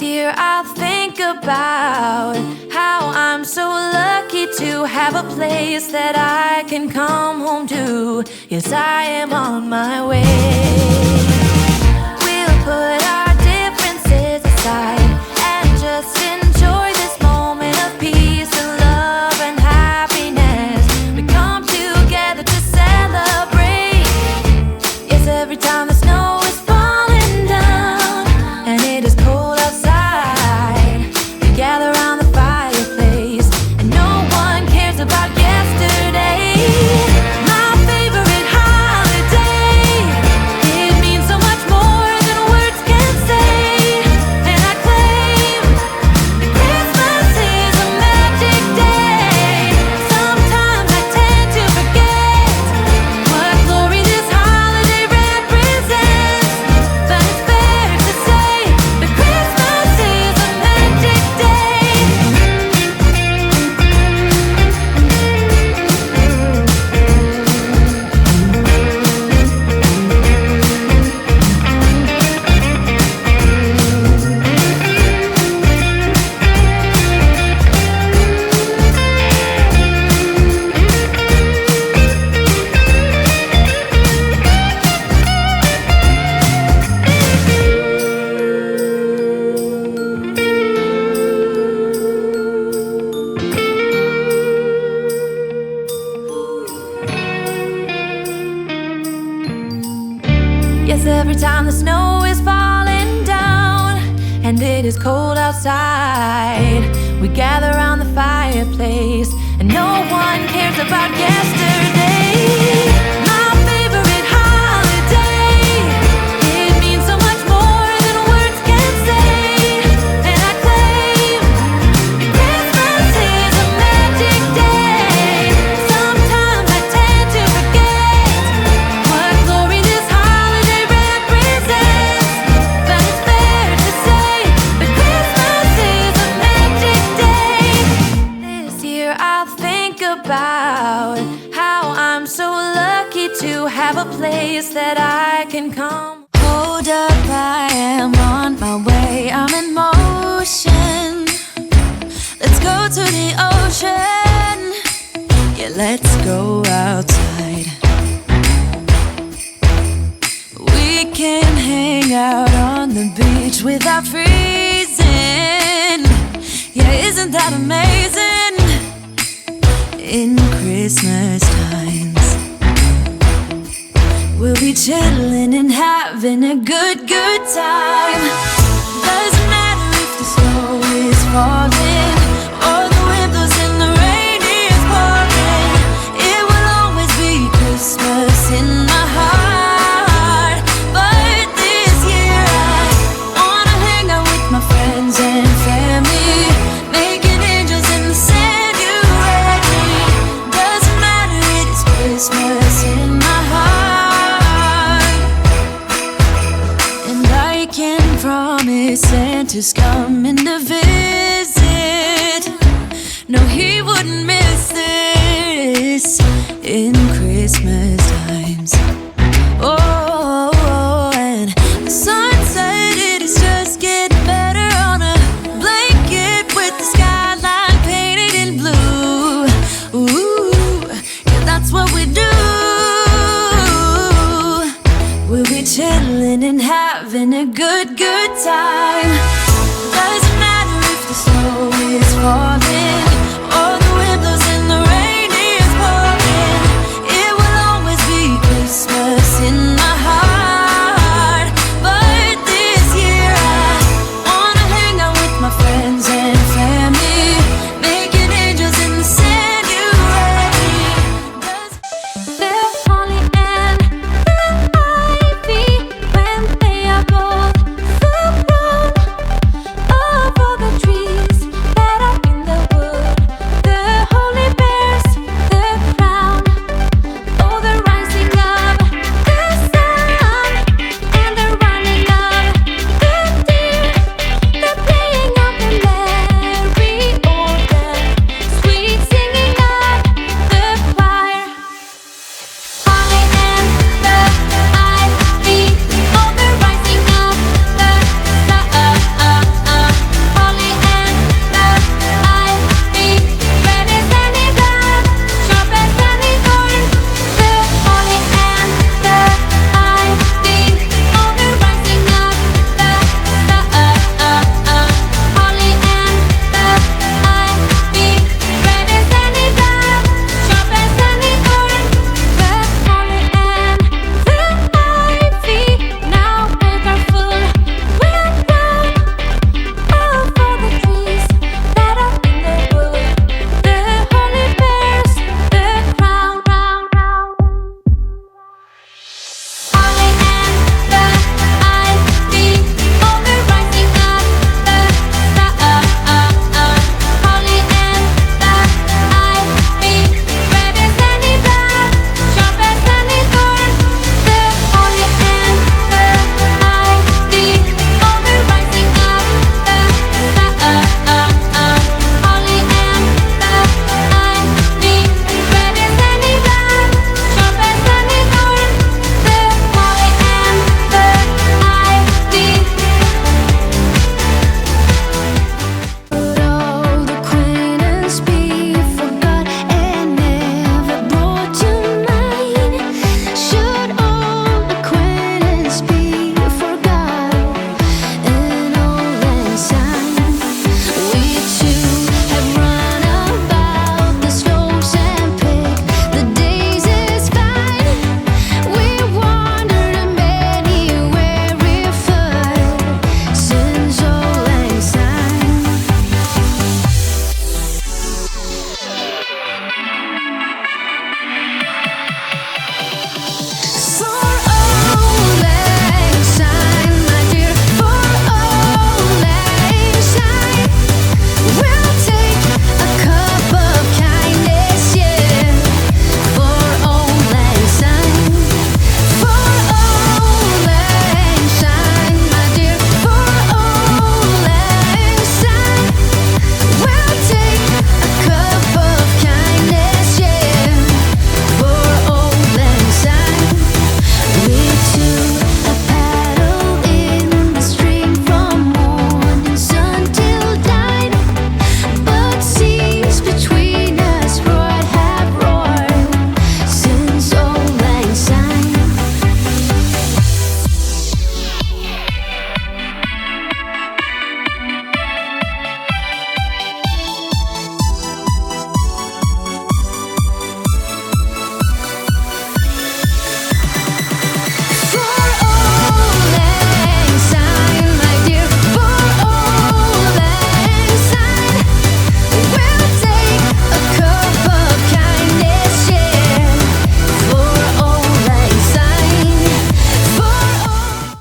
year I'll think about how I'm so lucky to have a place that I can come home to. Yes, I am on my way. We'll put our differences aside and just enjoy this moment of peace and love and happiness. We come together to celebrate. Yes, every time the snow is falling down and it is cold outside, we gather around the fireplace and no one cares about yesterday. My favorite holiday, it means so much more than words can say. And I claim that Christmas is a magic day. Sometimes I tend to forget what glory this holiday represents, but it's fair to say that Christmas is a magic day. Yes, every time the snow is falling down and it is cold outside, we gather around the fireplace and no one cares about yesterday. My favorite holiday, it means so much more than words can say. And I claim that Christmas is a magic day. Sometimes I tend to forget what glory this holiday represents, but it's fair to say that Christmas is a magic day. This year I'll think about how I'm so lucky to have a place that I can come. Hold up, I am on my way, I'm in motion. Let's go to the ocean. Yeah, let's go outside. We can hang out on the beach without freezing. Yeah, isn't that amazing? In Christmas times, we'll be chilling and having a good time. Doesn't matter if the snow is falling or the wind blows and the rain is pouring. It will always be Christmas in my heart. But this year I wanna hang out with my friends and family, making angels in the sand, you ready? Doesn't matter, it is Christmas in my heart. And I can promise Santa's coming to visit. No, he wouldn't miss this in Christmas